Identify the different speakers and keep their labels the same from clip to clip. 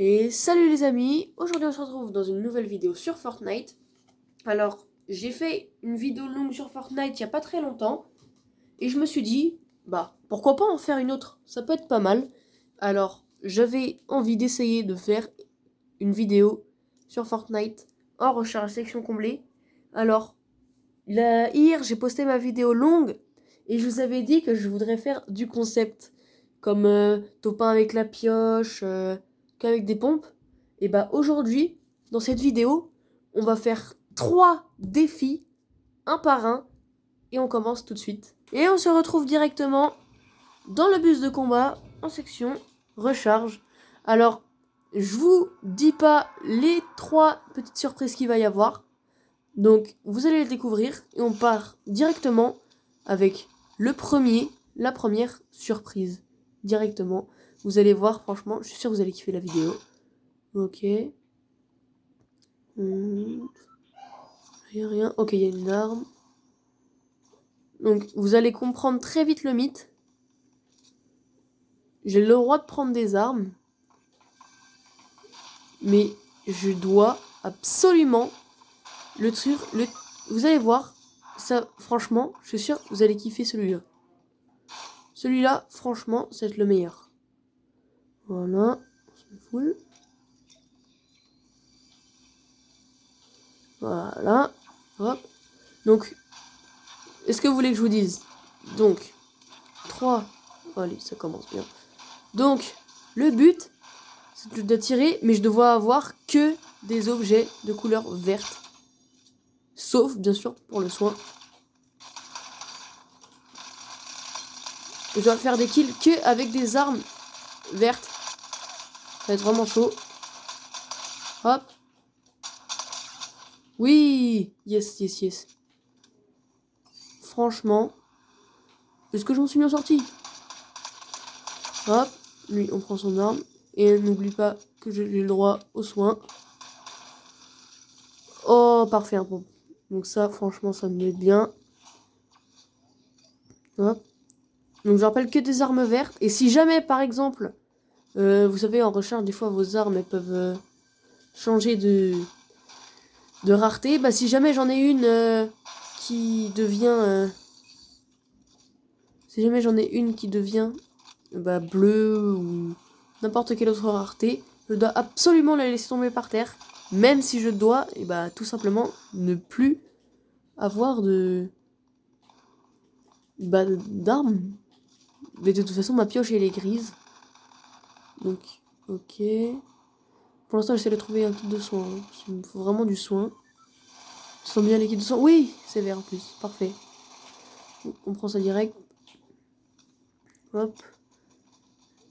Speaker 1: Et salut les amis, aujourd'hui on se retrouve dans une nouvelle vidéo sur Fortnite. Alors, j'ai fait une vidéo longue sur Fortnite il y a pas très longtemps, et je me suis dit, pourquoi pas en faire une autre, ça peut être pas mal. Alors, j'avais envie d'essayer de faire une vidéo sur Fortnite en recherche section comblée. Alors, hier j'ai posté ma vidéo longue, et je vous avais dit que je voudrais faire du concept, comme topin avec la pioche, qu'avec des pompes. Et aujourd'hui, dans cette vidéo, on va faire 3 défis, un par un, et on commence tout de suite. Et on se retrouve directement dans le bus de combat, en section recharge. Alors, je vous dis pas les 3 petites surprises qu'il va y avoir. Donc, vous allez les découvrir, et on part directement avec la première surprise. Directement. Vous allez voir, franchement, je suis sûr que vous allez kiffer la vidéo. Ok. Rien. Ok, il y a une arme. Donc, vous allez comprendre très vite le mythe. J'ai le droit de prendre des armes. Mais je dois absolument vous allez voir. Ça, franchement, je suis sûr que vous allez kiffer celui-là. Celui-là, franchement, ça va être le meilleur. Voilà. Full. Voilà. Hop. Donc, est-ce que vous voulez que je vous dise? Donc, 3. Allez, ça commence bien. Donc, le but, c'est de tirer, mais je dois avoir que des objets de couleur verte. Sauf, bien sûr, pour le soin. Je dois faire des kills que avec des armes vertes. Ça va être vraiment chaud. Hop. Oui. Yes. Franchement. Est-ce que je m'en suis bien sorti? Hop. Lui, on prend son arme. Et n'oublie pas que j'ai le droit aux soins. Oh, parfait. Bon. Donc ça, franchement, ça me met bien. Hop. Donc je rappelle que des armes vertes. Et si jamais, par exemple, vous savez, en recharge, des fois, vos armes, elles peuvent changer de rareté. Si jamais j'en ai une qui devient... si jamais j'en ai une qui devient bleue ou n'importe quelle autre rareté, je dois absolument la laisser tomber par terre. Même si je dois, tout simplement, ne plus avoir d'armes. Mais de toute façon, ma pioche, elle est grise. Donc, ok. Pour l'instant, j'essaie de trouver un kit de soin. Il me faut vraiment du soin. Je sens bien les kits de soin. Oui, c'est vert en plus. Parfait. On prend ça direct. Hop.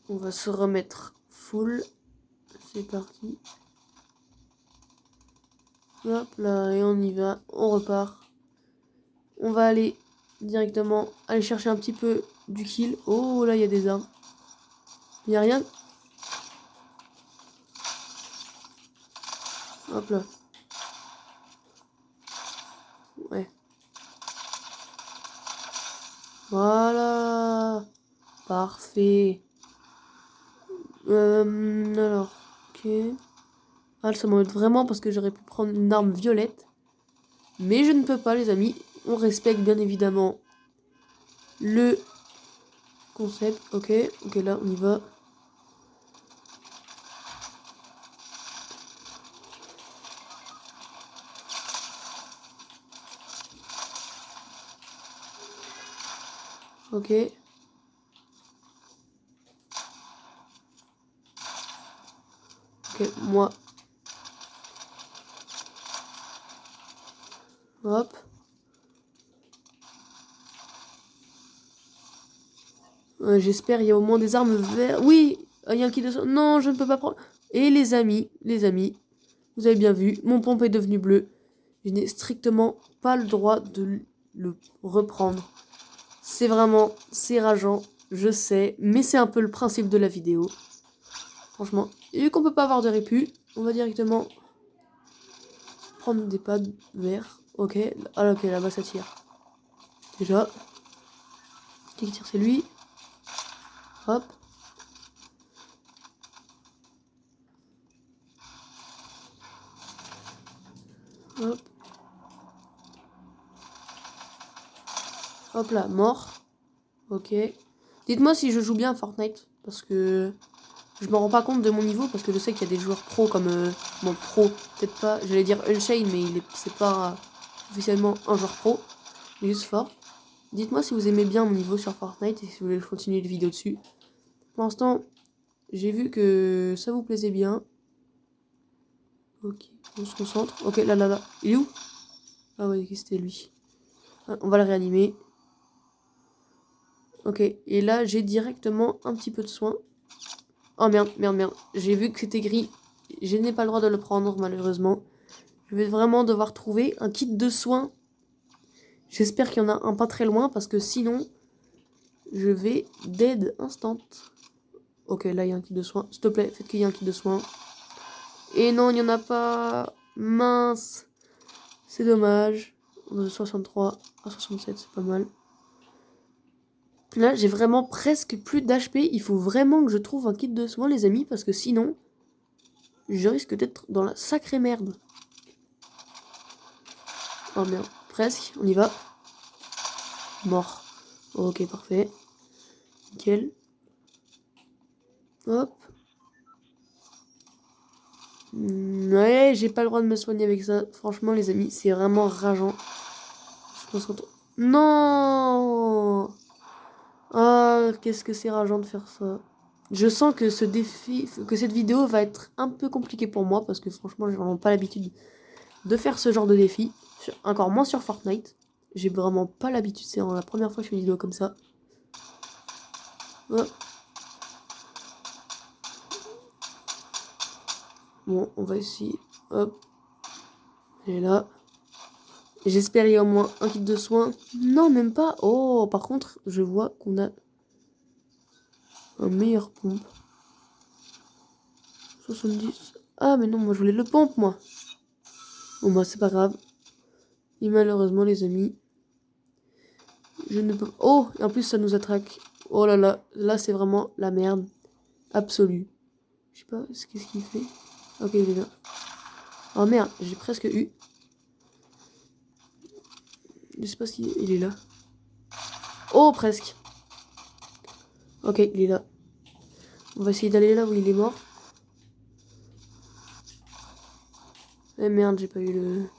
Speaker 1: On va se remettre full. C'est parti. Hop là, et on y va. On repart. On va aller directement aller chercher un petit peu du kill. Oh là, il y a des armes. Il n'y a rien. Hop là. Ouais. Voilà. Parfait. Alors. Ok. Ah, ça m'embête vraiment parce que j'aurais pu prendre une arme violette. Mais je ne peux pas, les amis. On respecte bien évidemment le concept. Ok, là, on y va. Ok. Ok, moi. Hop. J'espère il y a au moins des armes vertes. Oui, il y a un kit de... Non, je ne peux pas prendre. Et les amis, vous avez bien vu, mon pompe est devenu bleu. Je n'ai strictement pas le droit de le reprendre. C'est rageant, je sais, mais c'est un peu le principe de la vidéo. Franchement, et vu qu'on peut pas avoir de répu, on va directement prendre des pads verts. Ok, ah ok, là-bas ça tire. Déjà. Qui tire, c'est lui. Hop. Hop. Hop là, mort. Ok. Dites-moi si je joue bien à Fortnite. Parce que je me rends pas compte de mon niveau. Parce que je sais qu'il y a des joueurs pro comme... bon, pro, peut-être pas. J'allais dire Unchained, mais c'est pas officiellement un joueur pro. Il est juste fort. Dites-moi si vous aimez bien mon niveau sur Fortnite. Et si vous voulez continuer les vidéos dessus. Pour l'instant, j'ai vu que ça vous plaisait bien. Ok, on se concentre. Ok, là. Il est où? Ah ouais, c'était lui. Ah, on va le réanimer. Ok, et là, j'ai directement un petit peu de soin. Oh merde. J'ai vu que c'était gris. Je n'ai pas le droit de le prendre, malheureusement. Je vais vraiment devoir trouver un kit de soins. J'espère qu'il y en a un pas très loin, parce que sinon, je vais dead instant. Ok, là, il y a un kit de soins. S'il te plaît, faites qu'il y ait un kit de soins. Et non, il n'y en a pas. Mince. C'est dommage. On est de 63 à 67, c'est pas mal. Là, j'ai vraiment presque plus d'HP. Il faut vraiment que je trouve un kit de soins, les amis, parce que sinon, je risque d'être dans la sacrée merde. Oh merde, presque, on y va. Mort. Ok, parfait. Nickel. Hop. Ouais, j'ai pas le droit de me soigner avec ça. Franchement, les amis, c'est vraiment rageant. Je pense qu'on... Non. Ah, qu'est-ce que c'est rageant de faire ça. Je sens que ce défi, que cette vidéo va être un peu compliquée pour moi, parce que franchement, j'ai vraiment pas l'habitude de faire ce genre de défi. Encore moins sur Fortnite. J'ai vraiment pas l'habitude, c'est la première fois que je fais une vidéo comme ça. Hop. Bon, on va essayer. Hop. Et là. J'espère qu'il y a au moins un kit de soins. Non, même pas. Oh, par contre, je vois qu'on a un meilleur pompe. 70. Ah, mais non, moi je voulais le pompe, moi. Bon, bah, c'est pas grave. Et malheureusement, les amis, je ne peux... Oh, et en plus, ça nous attraque. Oh là là, là, c'est vraiment la merde absolue. Je sais pas, qu'est-ce qu'il fait. Ok, il est là. Oh merde, j'ai presque eu. Je sais pas s'il est là. Oh, presque. Ok, il est là. On va essayer d'aller là où il est mort. Eh merde, j'ai pas eu le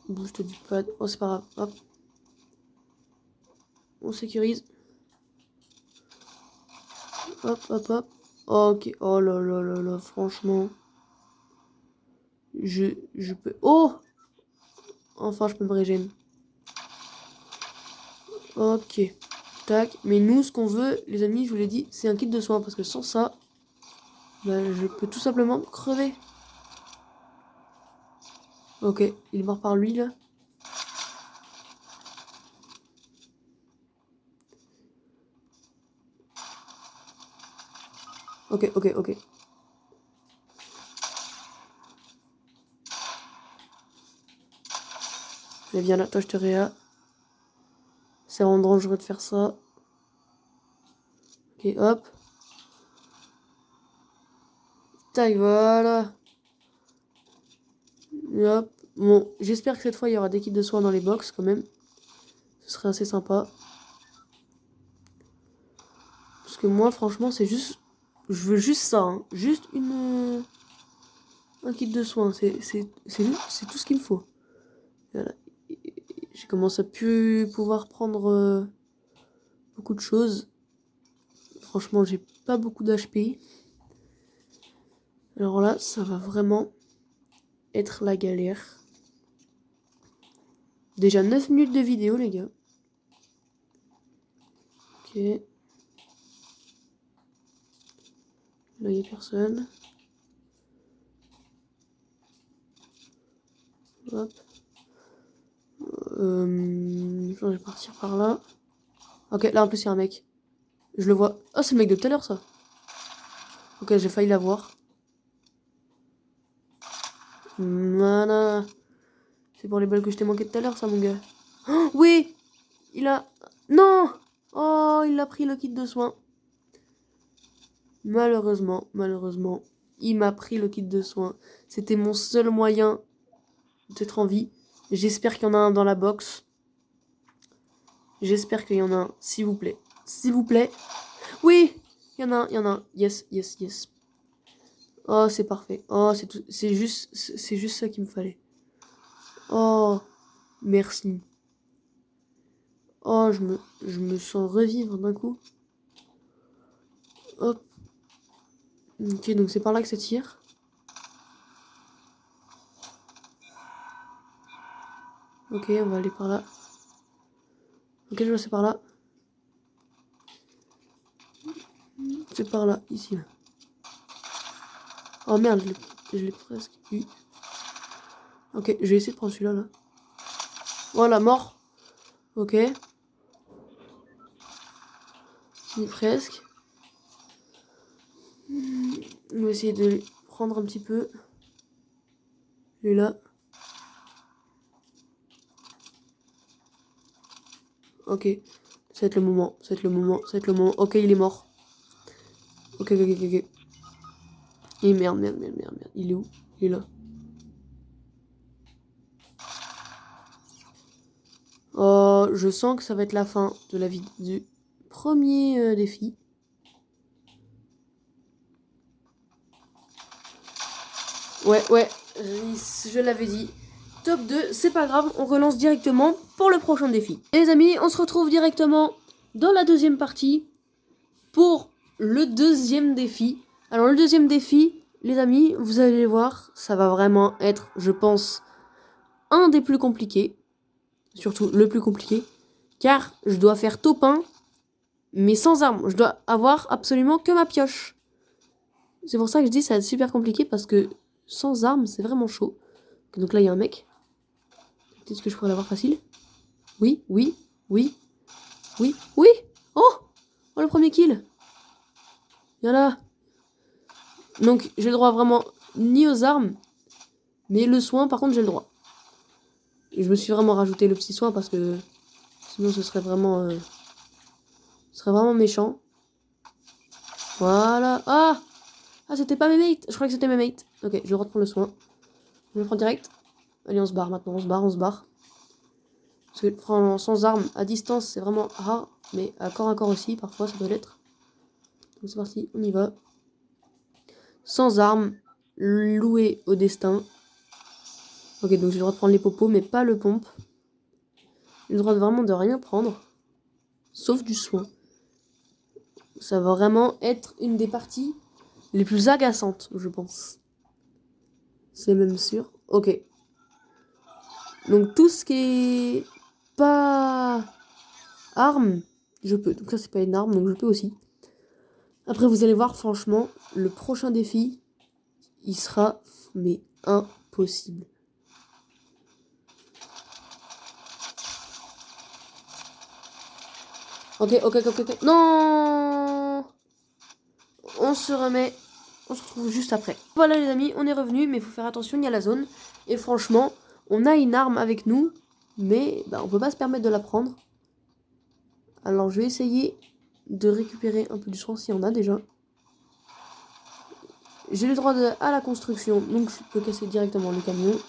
Speaker 1: boost du pad. Oh, c'est pas grave. Hop. On sécurise. Hop. Ok. Oh là, franchement. Je peux... Oh! Enfin, je peux me régénérer. Ok. Tac. Mais nous, ce qu'on veut, les amis, je vous l'ai dit, c'est un kit de soins. Parce que sans ça, bah, je peux tout simplement crever. Ok. Il est mort par lui, là. Ok. Allez, viens là, toi, je te réa. C'est vraiment dangereux de faire ça. Ok, hop. Tac, voilà. Et hop. Bon, j'espère que cette fois, il y aura des kits de soins dans les box, quand même. Ce serait assez sympa. Parce que moi, franchement, c'est juste... Je veux juste ça, hein. Juste un kit de soins. C'est tout ce qu'il me faut. Voilà. J'ai commencé à plus pouvoir prendre beaucoup de choses. Franchement, j'ai pas beaucoup d'HP. Alors là, ça va vraiment être la galère. Déjà 9 minutes de vidéo, les gars. Ok. Là, il n'y a personne. Hop. Je vais partir par là. Ok, là en plus, il y a un mec. Je le vois. Oh, c'est le mec de tout à l'heure, ça. Ok, j'ai failli l'avoir. Voilà. C'est pour les balles que je t'ai manqué tout à l'heure, ça, mon gars. Oh, oui! Il a... Non! Oh, il a pris le kit de soins. Malheureusement, il m'a pris le kit de soins. C'était mon seul moyen peut-être en vie. J'espère qu'il y en a un dans la box. J'espère qu'il y en a un, s'il vous plaît. S'il vous plaît. Oui, il y en a un, il y en a un. Yes, yes, yes. Oh, c'est parfait. Oh, c'est juste ça qu'il me fallait. Oh, merci. Oh, je me sens revivre d'un coup. Hop. Ok, donc c'est par là que ça tire. Ok, on va aller par là. Ok, je vois, c'est par là. C'est par là, ici. Là. Oh merde, je l'ai presque eu. Ok, je vais essayer de prendre celui-là, là. Voilà, mort. Ok. Presque. On va essayer de prendre un petit peu. Lui là. Ok. Ça va être le moment. Ça va être le moment. Ça va être le moment. Ok, il est mort. Ok, ok, ok, ok. Et merde, merde, merde, merde, merde. Il est où? Il est là. Oh, je sens que ça va être la fin de la vie du premier défi. Ouais, ouais, je l'avais dit. Top 2, c'est pas grave, on relance directement pour le prochain défi. Et les amis, on se retrouve directement dans la deuxième partie pour le deuxième défi. Alors le deuxième défi, les amis, vous allez voir, ça va vraiment être, je pense, un des plus compliqués. Surtout le plus compliqué. Car je dois faire top 1, mais sans armes. Je dois avoir absolument que ma pioche. C'est pour ça que je dis ça va être super compliqué parce que sans armes, c'est vraiment chaud. Donc là, il y a un mec. Peut-être que je pourrais l'avoir facile. Oui, oui, oui, oui, oui. Oh, oh le premier kill. Il y en a. Donc j'ai le droit vraiment ni aux armes, mais le soin, par contre, j'ai le droit. Et je me suis vraiment rajouté le petit soin parce que sinon ce serait vraiment méchant. Voilà. Ah, c'était pas mes mates. Je crois que c'était mes mates. Ok, je vais reprendre le soin. Je le prends direct. Allez, on se barre maintenant. On se barre, on se barre. Parce que prendre sans arme à distance, c'est vraiment rare. Mais à corps aussi, parfois, ça peut l'être. Donc c'est parti, on y va. Sans arme, loué au destin. Ok, donc j'ai le droit de prendre les popos, mais pas le pompe. J'ai le droit de vraiment de rien prendre. Sauf du soin. Ça va vraiment être une des parties les plus agaçantes, je pense. C'est même sûr. Ok. Donc tout ce qui est pas arme, je peux. Donc ça c'est pas une arme, donc je peux aussi. Après vous allez voir, franchement, le prochain défi, il sera mais impossible. Ok, ok, ok, ok. Non. On se remet. On se retrouve juste après. Voilà les amis, on est revenu, mais il faut faire attention, il y a la zone. Et franchement, on a une arme avec nous, mais bah, on peut pas se permettre de la prendre. Alors je vais essayer de récupérer un peu du soin s'il y en a déjà. J'ai le droit à la construction, donc je peux casser directement le camion.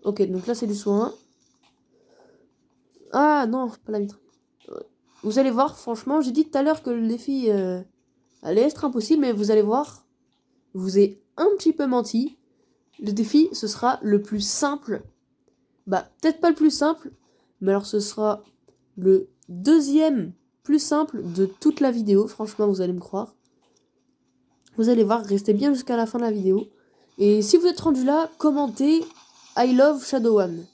Speaker 1: Ok, donc là c'est du soin. Ah non, pas la vitre. Vous allez voir, franchement, j'ai dit tout à l'heure que le défi allait être impossible, mais vous allez voir, je vous ai un petit peu menti. Le défi, ce sera le plus simple. Bah, peut-être pas le plus simple, mais alors ce sera le deuxième plus simple de toute la vidéo. Franchement, vous allez me croire. Vous allez voir, restez bien jusqu'à la fin de la vidéo. Et si vous êtes rendu là, commentez I love Shadow One.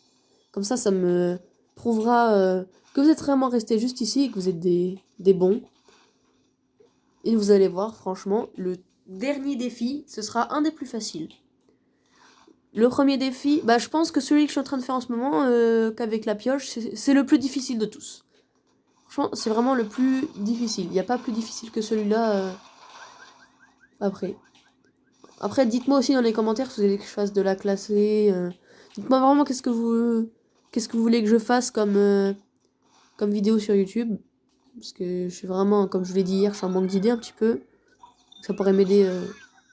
Speaker 1: Comme ça me prouvera que vous êtes vraiment resté juste ici et que vous êtes des bons. Et vous allez voir, franchement, le dernier défi, ce sera un des plus faciles. Le premier défi, bah je pense que celui que je suis en train de faire en ce moment, qu'avec la pioche, c'est le plus difficile de tous. Franchement, c'est vraiment le plus difficile. Il n'y a pas plus difficile que celui-là après. Après, dites-moi aussi dans les commentaires si vous voulez que je fasse de la classée. Dites-moi vraiment qu'est-ce que vous voulez que je fasse comme vidéo sur YouTube. Parce que je suis vraiment, comme je vous l'ai dit hier, je suis en manque d'idées un petit peu. Ça pourrait m'aider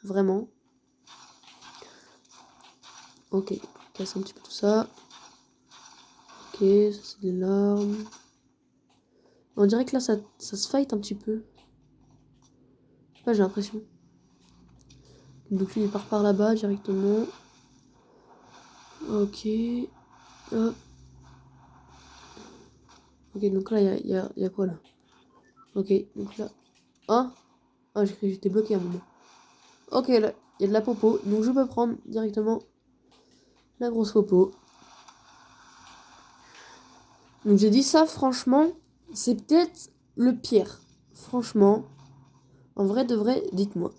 Speaker 1: vraiment. Ok. casse un petit peu tout ça. Ok, ça c'est des larmes. On dirait que là, ça se fight un petit peu. Je sais pas, j'ai l'impression. Donc lui, il part par là-bas directement. Ok. Hop. Ok, donc là, il y a quoi là? Ok, donc là... Ah, ah j'ai cru que j'étais bloqué à un moment. Ok, là, il y a de la popo. Donc je peux prendre directement la grosse popo. Donc j'ai dit ça, franchement, c'est peut-être le pire. Franchement, en vrai de vrai, dites-moi.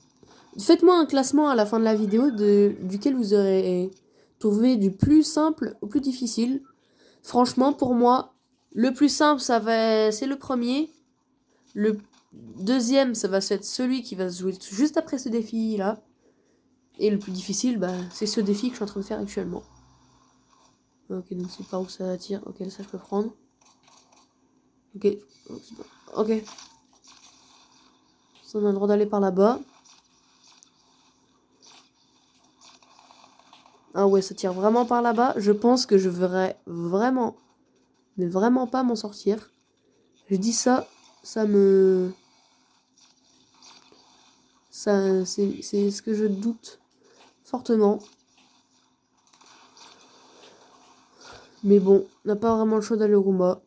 Speaker 1: Faites-moi un classement à la fin de la vidéo duquel vous aurez trouvé du plus simple au plus difficile. Franchement, pour moi, le plus simple, c'est le premier. Le deuxième, ça va être celui qui va se jouer juste après ce défi-là. Et le plus difficile, bah, c'est ce défi que je suis en train de faire actuellement. Ok, donc c'est par où ça attire. Ok, ça je peux prendre. Ok. Ok. Ça, on a le droit d'aller par là-bas. Ah ouais, ça tire vraiment par là-bas. Je pense que je verrai vraiment, mais vraiment pas m'en sortir. Je dis ça, ça me... Ça, c'est ce que je doute fortement. Mais bon, on n'a pas vraiment le choix d'aller au Roomba.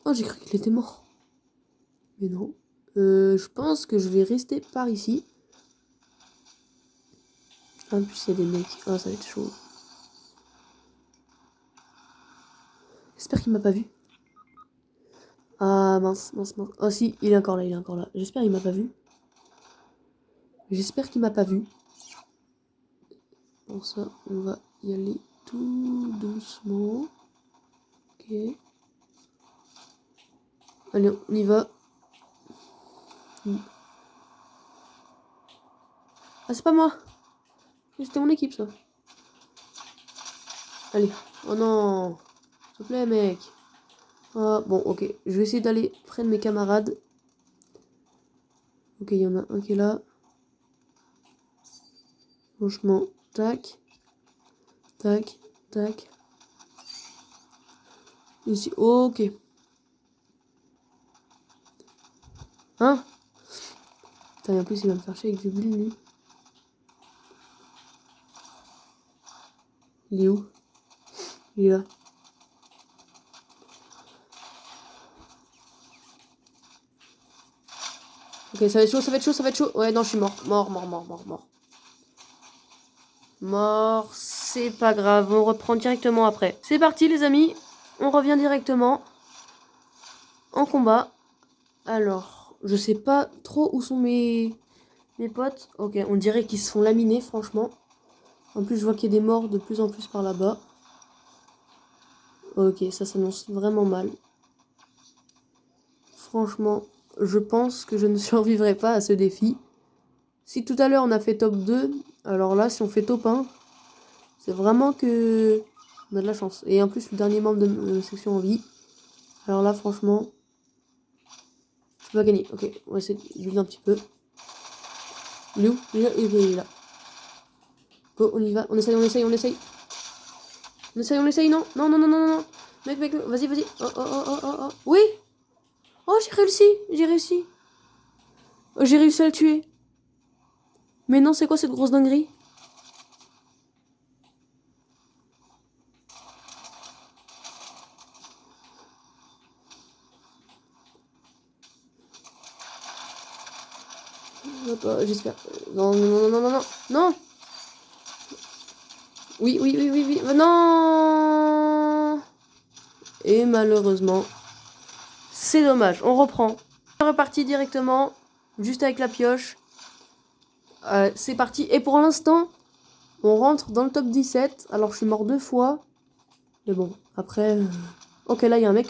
Speaker 1: Oh, j'ai cru qu'il était mort. Mais non. Je pense que je vais rester par ici. En plus, il y a des mecs. Ah, ça va être chaud. J'espère qu'il m'a pas vu. Ah, mince, mince, mince. Oh si, il est encore là, il est encore là. J'espère qu'il m'a pas vu. J'espère qu'il m'a pas vu. Pour ça, on va y aller tout doucement. Ok. Allez, on y va. Ah, c'est pas moi. C'était mon équipe, ça. Allez. Oh non. S'il te plaît, mec. Ah, bon, ok. Je vais essayer d'aller près de mes camarades. Ok, il y en a un qui est là. Franchement, tac. Tac, tac. Ici, ok. Hein? Putain, en plus, il va me faire chier avec du bulle, lui. Il est où? Il est là. Ok, ça va être chaud, ça va être chaud, ça va être chaud. Ouais, non, je suis mort. Mort, mort, mort, mort, mort. Mort, c'est pas grave, on reprend directement après. C'est parti, les amis. On revient directement en combat. Alors, je sais pas trop où sont mes potes. Ok, on dirait qu'ils se font laminer, franchement. En plus, je vois qu'il y a des morts de plus en plus par là-bas. Ok, ça s'annonce vraiment mal. Franchement, je pense que je ne survivrai pas à ce défi. Si tout à l'heure on a fait top 2, alors là, si on fait top 1, c'est vraiment que on a de la chance. Et en plus, le dernier membre de section en vie. Alors là, franchement, je peux pas gagner. Ok, on va essayer de build un petit peu. Il est où? Il est là. Go, on y va. On essaye, on essaye, on essaye. On essaye, on essaye, non. Non, non, non, non, non. Mec, mec, vas-y, vas-y. Oh, oh, oh, oh, oh, oh. Oui. Oh, j'ai réussi. J'ai réussi. Oh, j'ai réussi à le tuer. Mais non, c'est quoi cette grosse dinguerie? J'espère. Non, non, non, non, non, non. Non. Oui, oui, oui, oui, oui. Non. Et malheureusement, c'est dommage. On reprend. On est reparti directement, juste avec la pioche. C'est parti. Et pour l'instant, on rentre dans le top 17. Alors, je suis mort 2 fois. Mais bon, après... Ok, là, il y a un mec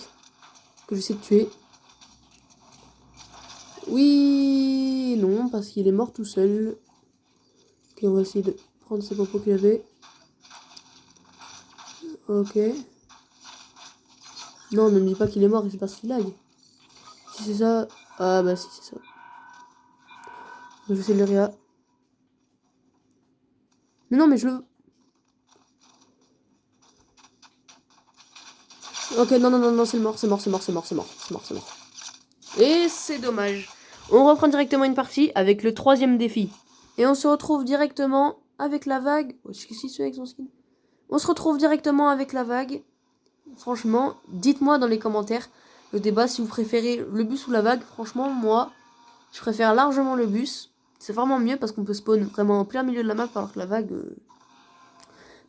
Speaker 1: que j'essaie de tuer. Oui, non, parce qu'il est mort tout seul. Ok, on va essayer de prendre ces popos qu'il avait. Ok. Non, ne me dis pas qu'il est mort, c'est parce qu'il lag. Si c'est ça... Ah bah si, c'est ça. Je vais essayer de le réa. Mais non, mais je le... Ok, non, non, non, non, c'est mort, c'est mort, c'est mort, c'est mort, c'est mort, c'est mort, c'est mort. Et c'est dommage. On reprend directement une partie avec le 3e défi. Et on se retrouve directement avec la vague. Oh, qu'est-ce qu'il fait avec son skin? On se retrouve directement avec la vague. Franchement, dites-moi dans les commentaires le débat si vous préférez le bus ou la vague. Franchement, moi, je préfère largement le bus. C'est vraiment mieux parce qu'on peut spawn vraiment en plein milieu de la map alors que la vague,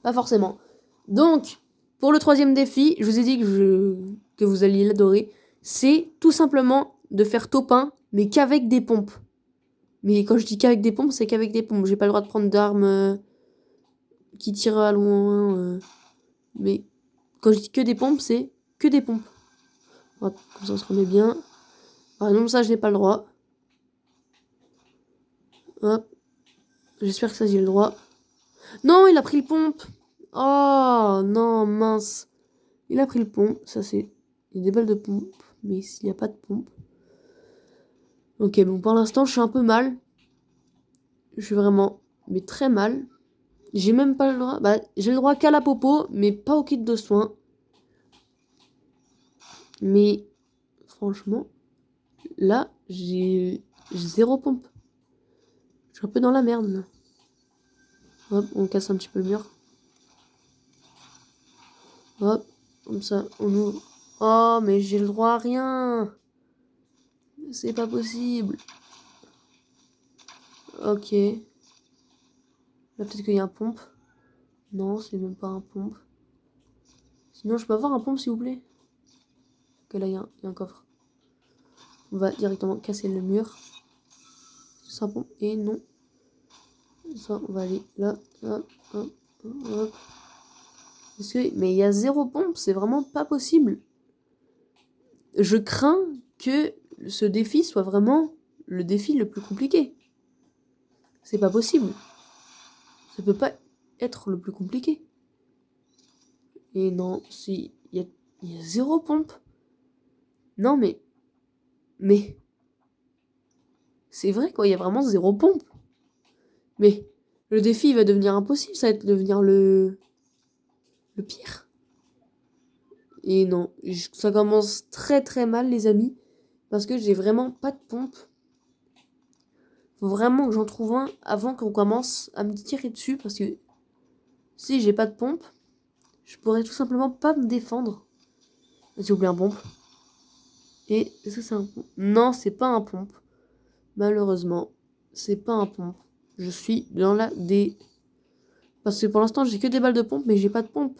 Speaker 1: pas forcément. Donc, pour le 3e défi, je vous ai dit que vous alliez l'adorer. C'est tout simplement de faire top 1, mais qu'avec des pompes. Mais quand je dis qu'avec des pompes, c'est qu'avec des pompes. J'ai pas le droit de prendre d'armes qui tirent à loin. Mais quand je dis que des pompes, c'est que des pompes. Hop, comme ça on se remet bien. Par exemple, ça, je n'ai pas le droit. Hop. J'espère que ça, j'ai le droit. Non, il a pris le pompe. Oh, non, mince. Il a pris le pompe. Ça, c'est... Il y a des balles de pompe. Mais s'il n'y a pas de pompe... Ok, bon, pour l'instant, je suis un peu mal. Je suis vraiment... Mais très mal. J'ai même pas le droit... Bah, j'ai le droit qu'à la popo, mais pas au kit de soins. Mais... Franchement... Là, j'ai 0 pompe. Je suis un peu dans la merde, là. Hop, on casse un petit peu le mur. Hop, comme ça, on ouvre. Oh, mais j'ai le droit à rien. C'est pas possible. Ok. Là, peut-être qu'il y a un pompe. Non, c'est même pas un pompe. Sinon, je peux avoir un pompe, s'il vous plaît. Ok, là, il y a un coffre. On va directement casser le mur. C'est un pompe. Et non. Ça, on va aller là. Hop, hop, hop. Mais il y a 0 pompe, c'est vraiment pas possible. Je crains que ce défi soit vraiment le défi le plus compliqué. C'est pas possible. Ça peut pas être le plus compliqué. Et non, si, il y a 0 pompe. Non, mais, c'est vrai quoi, il y a vraiment 0 pompe. Mais, le défi il va devenir impossible, ça va devenir le pire. Et non, ça commence très très mal les amis, parce que j'ai vraiment pas de pompe. Faut vraiment que j'en trouve un avant qu'on commence à me tirer dessus, parce que si j'ai pas de pompe, je pourrais tout simplement pas me défendre. J'ai oublié un pompe. Et est-ce que c'est un pompe? Non, c'est pas un pompe. Malheureusement, c'est pas un pompe. Je suis dans la D. Parce que pour l'instant, j'ai que des balles de pompe, mais j'ai pas de pompe.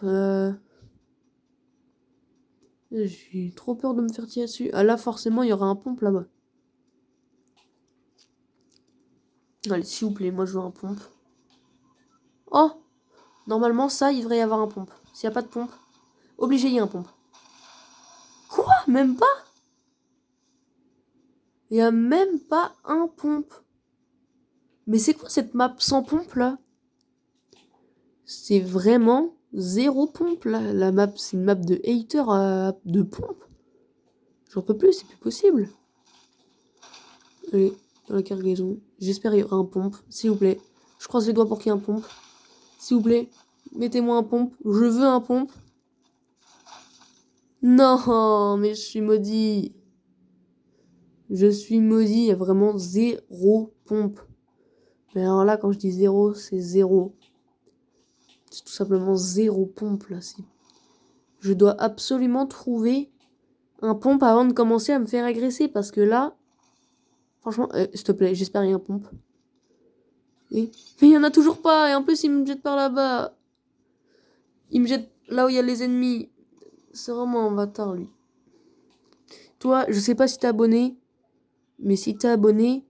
Speaker 1: J'ai trop peur de me faire tirer dessus. Ah là, forcément, il y aura un pompe là-bas. Allez, s'il vous plaît, moi je veux un pompe. Oh! Normalement, ça, il devrait y avoir un pompe. S'il n'y a pas de pompe, obligé, il y a un pompe. Quoi? Même pas? Il y a même pas un pompe. Mais c'est quoi cette map sans pompe là? C'est vraiment 0 pompe là. La map, c'est une map de hater de pompe. J'en peux plus, c'est plus possible. Allez, dans la cargaison. J'espère qu'il y aura un pompe, s'il vous plaît. Je croise les doigts pour qu'il y ait un pompe. S'il vous plaît, mettez-moi un pompe. Je veux un pompe. Non, mais je suis maudit. Je suis maudit, il y a vraiment 0 pompe. Mais alors là, quand je dis 0, c'est 0. C'est tout simplement 0 pompe là. Je dois absolument trouver un pompe avant de commencer à me faire agresser. Parce que là, franchement, s'il te plaît, j'espère qu'il y a un pompe. Mais il y en a toujours pas. Et en plus, il me jette par là-bas. Il me jette là où il y a les ennemis. C'est vraiment un bâtard, lui. Toi, je sais pas si t'es abonné. Mais si t'es abonné,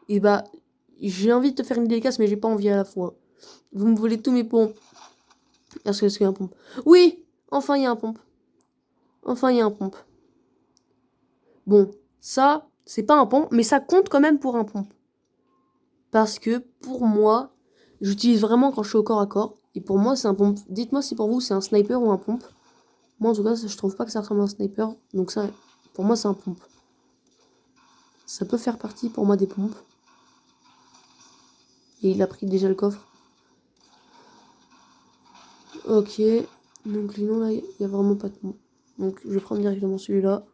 Speaker 1: et bah, j'ai envie de te faire une dédicace, mais j'ai pas envie à la fois. Vous me volez tous mes pompes. Est-ce qu'il y a un pompe? Oui! Enfin, il y a un pompe. Enfin, il y a un pompe. Bon, ça, c'est pas un pompe, mais ça compte quand même pour un pompe. Parce que, pour moi, j'utilise vraiment quand je suis au corps à corps. Et pour moi, c'est un pompe. Dites-moi si pour vous, c'est un sniper ou un pompe. Moi, en tout cas, je trouve pas que ça ressemble à un sniper. Donc ça, pour moi, c'est un pompe. Ça peut faire partie, pour moi, des pompes. Et il a pris déjà le coffre. Ok. Donc, non, là, il y a vraiment pas de pompe. Donc je vais prendre directement celui-là.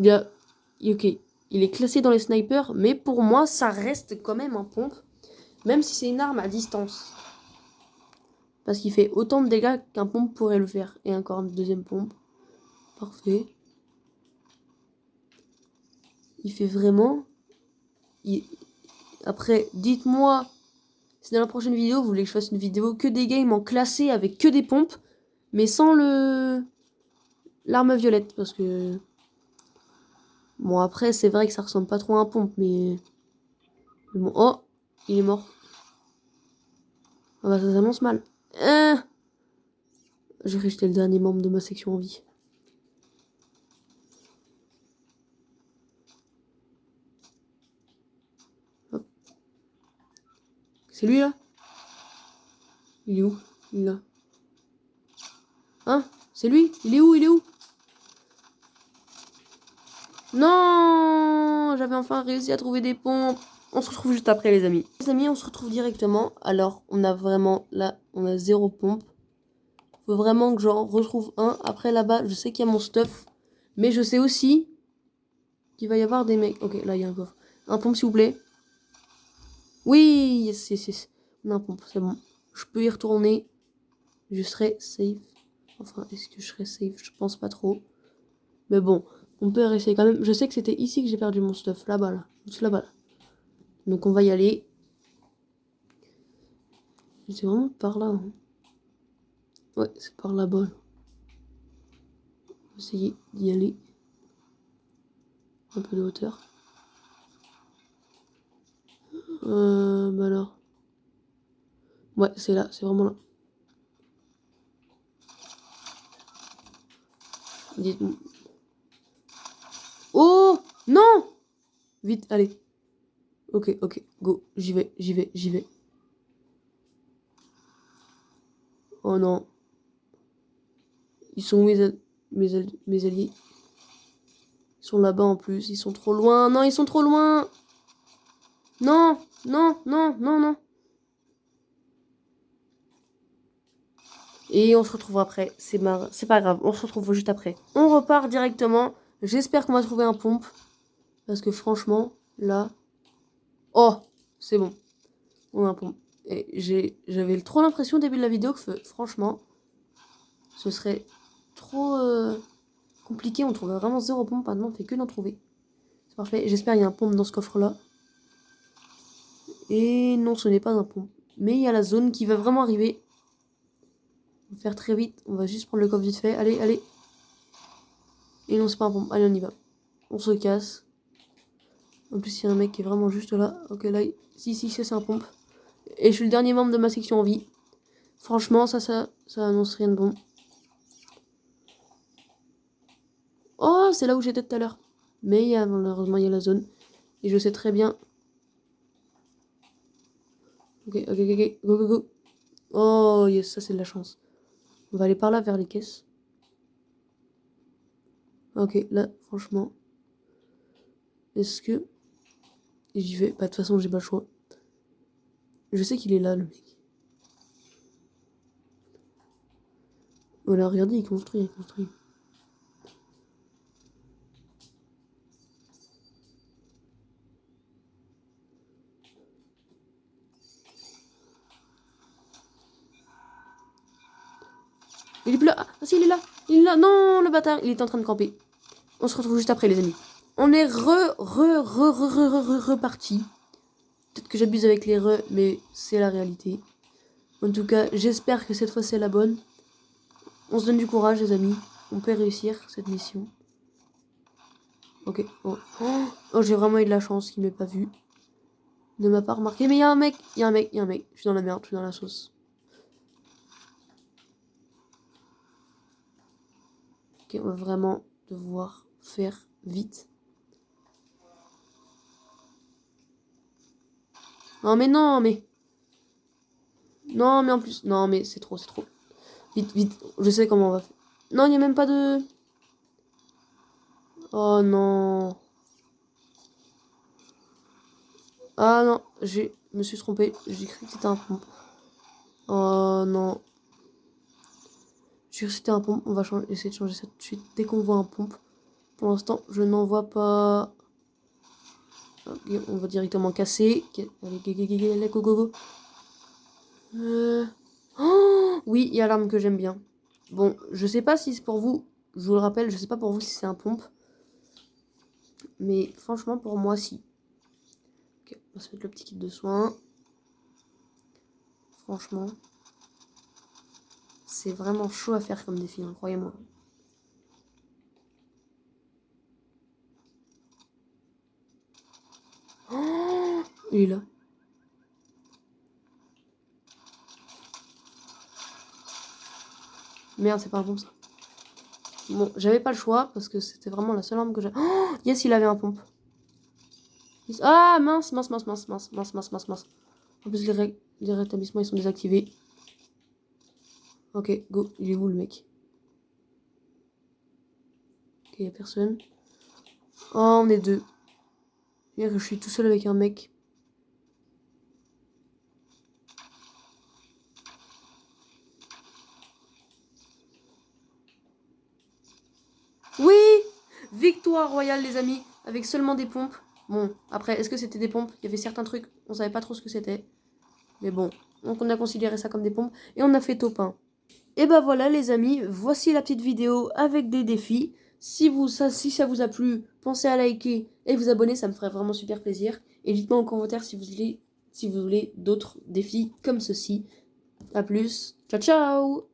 Speaker 1: Ok, il est classé dans les snipers, mais pour moi, ça reste quand même un pompe. Même si c'est une arme à distance. Parce qu'il fait autant de dégâts qu'un pompe pourrait le faire. Et encore une deuxième pompe. Parfait. Il fait vraiment... Après, dites-moi si dans la prochaine vidéo, vous voulez que je fasse une vidéo que des games en classé avec que des pompes. Mais sans l'arme violette. Parce que... Bon, après, c'est vrai que ça ressemble pas trop à un pompe, mais... Bon, oh, il est mort. Ah bah ça s'annonce mal. J'ai rejeté le dernier membre de ma section en vie. Hop. C'est lui là? Il est où? Il est là. Hein? C'est lui? Il est où? Il est où? Non! J'avais enfin réussi à trouver des pompes. On se retrouve juste après les amis. Les amis, on se retrouve directement. Alors, on a vraiment, là, on a 0 pompe. Faut vraiment que j'en retrouve un. Après là-bas, je sais qu'il y a mon stuff. Mais je sais aussi qu'il va y avoir des mecs. Ok, là, il y a un coffre. Un pompe s'il vous plaît. Oui! Yes, yes, yes. On a un pompe, c'est bon. Je peux y retourner. Je serai safe. Enfin, est-ce que je serai safe? Je pense pas trop. Mais bon, on peut essayer quand même. Je sais que c'était ici que j'ai perdu mon stuff. Là-bas, là. Juste là-bas, là. Donc on va y aller. C'est vraiment par là. Hein. Ouais, c'est par là-bas. Là. On va essayer d'y aller. Un peu de hauteur. Bah alors. Ouais, c'est là, c'est vraiment là. Dites-moi. Oh! Non! Vite, allez. Ok, ok, go. J'y vais, j'y vais, j'y vais. Oh non. Ils sont où mes alliés? Ils sont là-bas en plus. Ils sont trop loin. Non, ils sont trop loin. Non, non, non, non, non. Et on se retrouve après. C'est pas grave. On se retrouve juste après. On repart directement. J'espère qu'on va trouver un pompe. Parce que franchement, là... Oh, c'est bon. On a un pompe. Et j'avais trop l'impression au début de la vidéo que franchement, ce serait trop compliqué. On trouvait vraiment 0 pompe. Maintenant, on fait que d'en trouver. C'est parfait. J'espère qu'il y a un pompe dans ce coffre-là. Et non, ce n'est pas un pompe. Mais il y a la zone qui va vraiment arriver. On va faire très vite. On va juste prendre le coffre vite fait. Allez, allez. Et non, c'est pas un pompe. Allez, on y va. On se casse. En plus, il y a un mec qui est vraiment juste là. Ok, là, si, c'est un pompe. Et je suis le dernier membre de ma section en vie. Franchement, ça annonce rien de bon. Oh, c'est là où j'étais tout à l'heure. Mais malheureusement, il y a la zone. Et je sais très bien. Ok, ok, ok, ok. Go, go, go. Oh, yes, ça c'est de la chance. On va aller par là vers les caisses. Ok, là, franchement. Est-ce que... J'y vais. Bah, de toute façon, j'ai pas le choix. Je sais qu'il est là, le mec. Voilà, regardez, il construit, il construit. Il est plus là. Ah, si, il est là. Il est là. Non, le bâtard, il est en train de camper. On se retrouve juste après, les amis. On est reparti. Peut-être que j'abuse avec les mais c'est la réalité. En tout cas, j'espère que cette fois c'est la bonne. On se donne du courage, les amis. On peut réussir cette mission. Ok. Oh, oh j'ai vraiment eu de la chance qu'il m'ait pas vu. Ne m'a pas remarqué. Mais il y a un mec. Il y a un mec. Il y a un mec. Je suis dans la merde. Je suis dans la sauce. Ok, on va vraiment devoir faire vite. Non, mais non, mais... Non, mais en plus... Non, mais c'est trop, c'est trop. Vite, vite. Je sais comment on va faire. Non, il n'y a même pas de... Oh non. Ah non, je me suis trompé. J'ai cru que c'était un pompe. Oh non. J'ai cru que c'était un pompe. On va essayer de changer ça tout de suite dès qu'on voit un pompe. Pour l'instant, je n'en vois pas. Okay, on va directement casser. Allez, go, go, go. Oh, oui, il y a l'arme que j'aime bien. Bon, je sais pas si c'est pour vous. Je vous le rappelle, je sais pas pour vous si c'est un pompe. Mais franchement, pour moi, si. Ok, on va se mettre le petit kit de soins. Franchement, c'est vraiment chaud à faire comme défi, hein, croyez-moi. Oh, il est là. Merde, c'est pas un pompe ça. Bon, j'avais pas le choix parce que c'était vraiment la seule arme que j'avais. Oh, yes, il avait un pompe. Ah, mince. En plus, les rétablissements, ils sont désactivés. Ok, go. Il est où, le mec? Ok, y'a personne. Oh, on est deux. Je suis tout seul avec un mec. Oui! Victoire royale, les amis. Avec seulement des pompes. Bon, après, est-ce que c'était des pompes? Il y avait certains trucs, on savait pas trop ce que c'était. Mais bon, donc on a considéré ça comme des pompes. Et on a fait top 1. Et bah voilà les amis, voici la petite vidéo avec des défis. Si ça vous a plu, pensez à liker et vous abonner, ça me ferait vraiment super plaisir. Et dites-moi en commentaire si vous voulez d'autres défis comme ceci. A plus, ciao ciao!